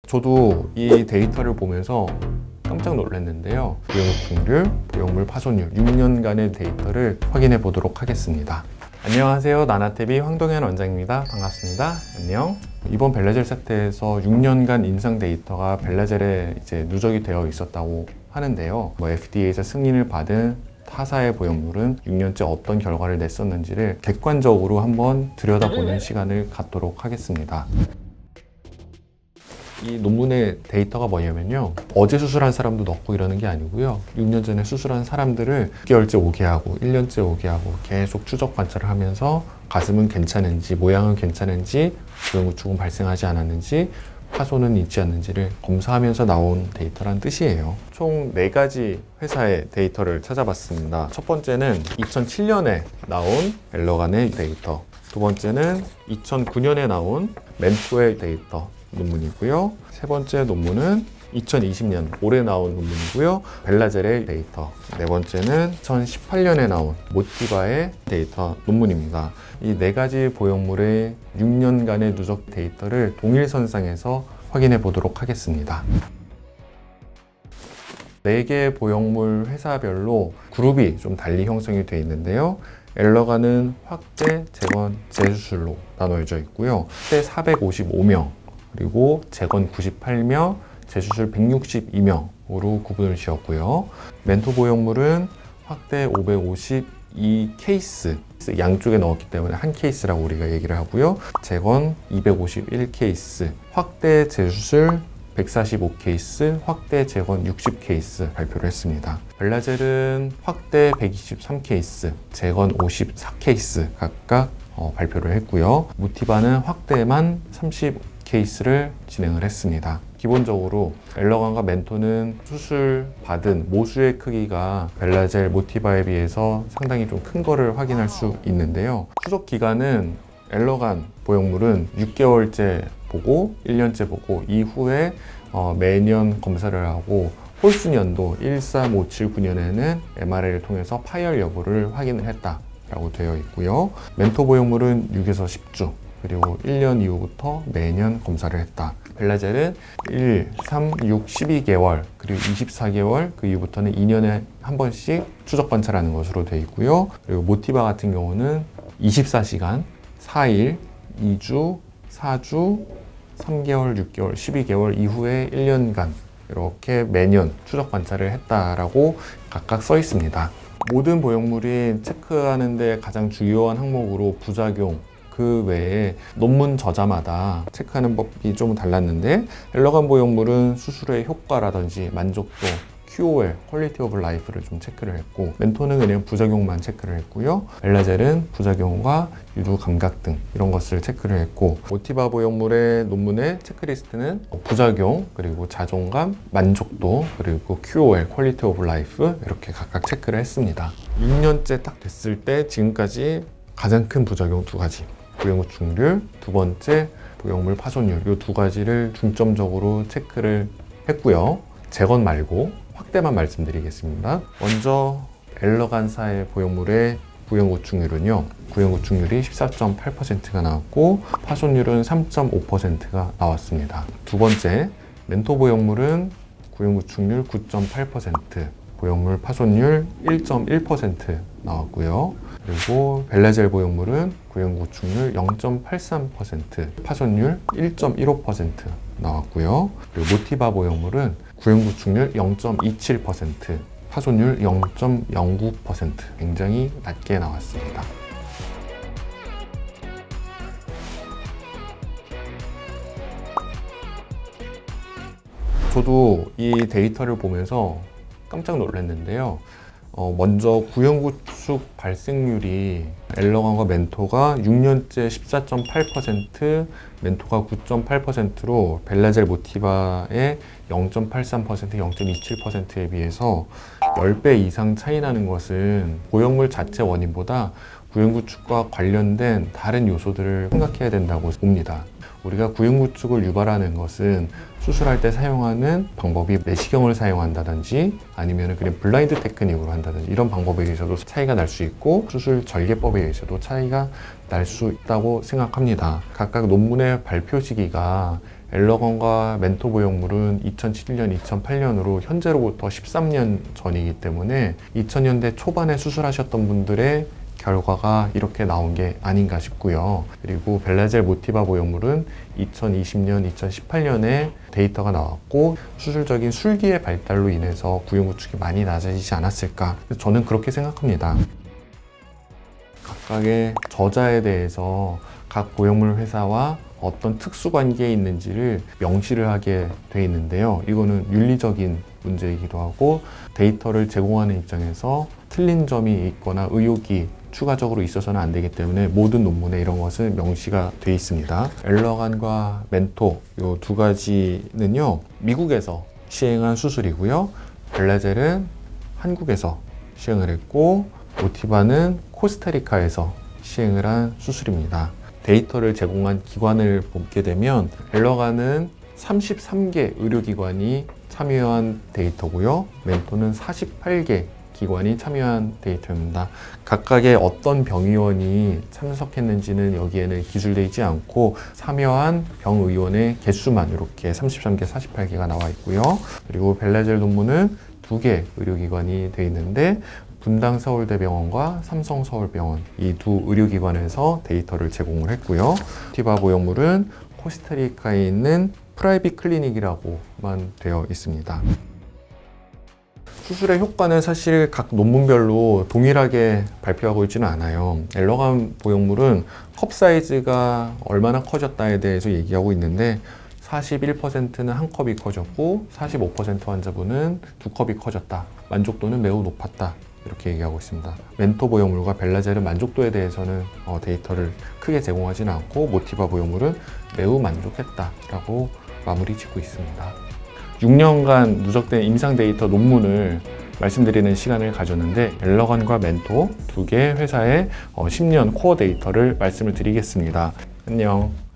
저도 이 데이터를 보면서 깜짝 놀랐는데요. 부영육중률, 부영물 파손율 6년간의 데이터를 확인해 보도록 하겠습니다. 안녕하세요. 나나TV 황동현 원장입니다. 반갑습니다. 안녕. 이번 벨라젤 사태에서 6년간 임상 데이터가 벨라젤에 누적이 되어 있었다고 하는데요. FDA에서 승인을 받은 타사의 보형물은 6년째 어떤 결과를 냈었는지를 객관적으로 한번 들여다보는 시간을 갖도록 하겠습니다. 이 논문의 데이터가 뭐냐면요, 어제 수술한 사람도 넣고 이러는 게 아니고요, 6년 전에 수술한 사람들을 6개월째 오게 하고 1년째 오게 하고 계속 추적 관찰을 하면서 가슴은 괜찮은지, 모양은 괜찮은지, 부영구축은 발생하지 않았는지, 파손은 있지 않는지를 검사하면서 나온 데이터란 뜻이에요. 총 4가지 회사의 데이터를 찾아봤습니다. 첫 번째는 2007년에 나온 엘러간의 데이터, 두 번째는 2009년에 나온 멘토의 데이터 논문이고요. 세 번째 논문은 2020년 올해 나온 논문이고요. 벨라젤의 데이터. 네 번째는 2018년에 나온 모티바의 데이터 논문입니다. 이 4가지 보형물의 6년간의 누적 데이터를 동일선상에서 확인해 보도록 하겠습니다. 4개의 보형물 회사별로 그룹이 좀 달리 형성이 되어 있는데요. 엘러간은 확대, 재건, 재수술로 나눠져 있고요. 확대 455명, 그리고 재건 98명, 재수술 162명으로 구분을 지었고요. 멘토 보형물은 확대 552 케이스, 양쪽에 넣었기 때문에 한 케이스라고 우리가 얘기를 하고요. 재건 251 케이스, 확대 재수술 145 케이스, 확대 재건 60 케이스 발표를 했습니다. 벨라젤은 확대 123 케이스, 재건 54 케이스 각각 발표를 했고요. 모티바는 확대만 30 케이스를 진행을 했습니다. 기본적으로 엘러간과 멘토는 수술 받은 모수의 크기가 벨라젤, 모티바에 비해서 상당히 좀 큰 거를 확인할 수 있는데요. 추적 기간은 엘러간 보형물은 6개월째 보고 1년째 보고 이후에 매년 검사를 하고 홀수년도 1357-9년에는 MRI를 통해서 파열 여부를 확인을 했다라고 되어 있고요. 멘토 보형물은 6에서 10주, 그리고 1년 이후부터 매년 검사를 했다. 벨라젤은 1, 3, 6, 12개월, 그리고 24개월, 그 이후부터는 2년에 한 번씩 추적 관찰하는 것으로 되어 있고요. 그리고 모티바 같은 경우는 24시간, 4일, 2주, 4주, 3개월, 6개월, 12개월 이후에 1년간 이렇게 매년 추적 관찰을 했다라고 각각 써 있습니다. 모든 보형물이 체크하는데 가장 중요한 항목으로 부작용, 그 외에 논문 저자마다 체크하는 법이 좀 달랐는데, 엘러간 보형물은 수술의 효과라든지 만족도, QOL, 퀄리티 오브 라이프를 좀 체크를 했고, 멘토는 그냥 부작용만 체크를 했고요. 벨라젤은 부작용과 유두 감각 등 이런 것을 체크를 했고, 모티바 보형물의 논문의 체크리스트는 부작용, 그리고 자존감, 만족도, 그리고 QOL, 퀄리티 오브 라이프 이렇게 각각 체크를 했습니다. 6년째 딱 됐을 때 지금까지 가장 큰 부작용 2가지, 부영구축률, 두 번째 부영물 파손율, 이 2가지를 중점적으로 체크를 했고요. 재건 말고 확대만 말씀드리겠습니다. 먼저 엘러간사의 보형물의 부영구축률은요, 부영구축률이 14.8%가 나왔고 파손율은 3.5%가 나왔습니다. 두 번째 멘토 보형물은 부영구축률 9.8%, 보형물 파손율 1.1% 나왔고요. 그리고 벨라젤 보형물은 구형구축률 0.83%, 파손율 1.15% 나왔고요. 그리고 모티바 보형물은 구형구축률 0.27%, 파손율 0.09%, 굉장히 낮게 나왔습니다. 저도 이 데이터를 보면서 깜짝 놀랐는데요. 먼저 구형구축 발생률이 엘러간과 멘토가 6년째 14.8%, 멘토가 9.8%로 벨라젤 모티바의 0.83%, 0.27%에 비해서 10배 이상 차이 나는 것은 보형물 자체 원인보다 구형구축과 관련된 다른 요소들을 생각해야 된다고 봅니다. 우리가 구형구축을 유발하는 것은 수술할 때 사용하는 방법이 내시경을 사용한다든지 아니면 그냥 블라인드 테크닉으로 한다든지 이런 방법에 의해서도 차이가 날 수 있고, 수술 절개법에 의해서도 차이가 날 수 있다고 생각합니다. 각각 논문의 발표 시기가 엘러건과 멘토 보형물은 2007년, 2008년으로 현재로부터 13년 전이기 때문에 2000년대 초반에 수술하셨던 분들의 결과가 이렇게 나온 게 아닌가 싶고요. 그리고 벨라젤 모티바 보형물은 2020년, 2018년에 데이터가 나왔고 수술적인 술기의 발달로 인해서 구형 구축이 많이 낮아지지 않았을까. 저는 그렇게 생각합니다. 각각의 저자에 대해서 각 보형물 회사와 어떤 특수관계에 있는지를 명시를 하게 돼 있는데요. 이거는 윤리적인 문제이기도 하고 데이터를 제공하는 입장에서 틀린 점이 있거나 의혹이 추가적으로 있어서는 안 되기 때문에 모든 논문에 이런 것은 명시가 돼 있습니다. 엘러간과 멘토 이 두 가지는요, 미국에서 시행한 수술이고요. 벨라젤은 한국에서 시행을 했고 모티바는 코스타리카에서 시행을 한 수술입니다. 데이터를 제공한 기관을 보게 되면 엘러간은 33개 의료기관이 참여한 데이터고요. 멘토는 48개 기관이 참여한 데이터입니다. 각각의 어떤 병의원이 참석했는지는 여기에는 기술되어 있지 않고 참여한 병의원의 개수만 이렇게 33개, 48개가 나와 있고요. 그리고 벨라젤 논문은 2개 의료기관이 되어 있는데 분당 서울대병원과 삼성 서울병원 이 두 의료기관에서 데이터를 제공을 했고요. 모티바 보형물은 코스타리카에 있는 프라이빗 클리닉이라고만 되어 있습니다. 수술의 효과는 사실 각 논문별로 동일하게 발표하고 있지는 않아요. 엘러간 보형물은 컵 사이즈가 얼마나 커졌다에 대해서 얘기하고 있는데 41%는 한 컵이 커졌고 45% 환자분은 두 컵이 커졌다. 만족도는 매우 높았다. 이렇게 얘기하고 있습니다. 멘토 보형물과 벨라젤은 만족도에 대해서는 데이터를 크게 제공하지는 않고 모티바 보형물은 매우 만족했다라고 마무리 짓고 있습니다. 6년간 누적된 임상 데이터 논문을 말씀드리는 시간을 가졌는데 엘러간과 멘토 두 개 회사의 10년 코어 데이터를 말씀을 드리겠습니다. 안녕.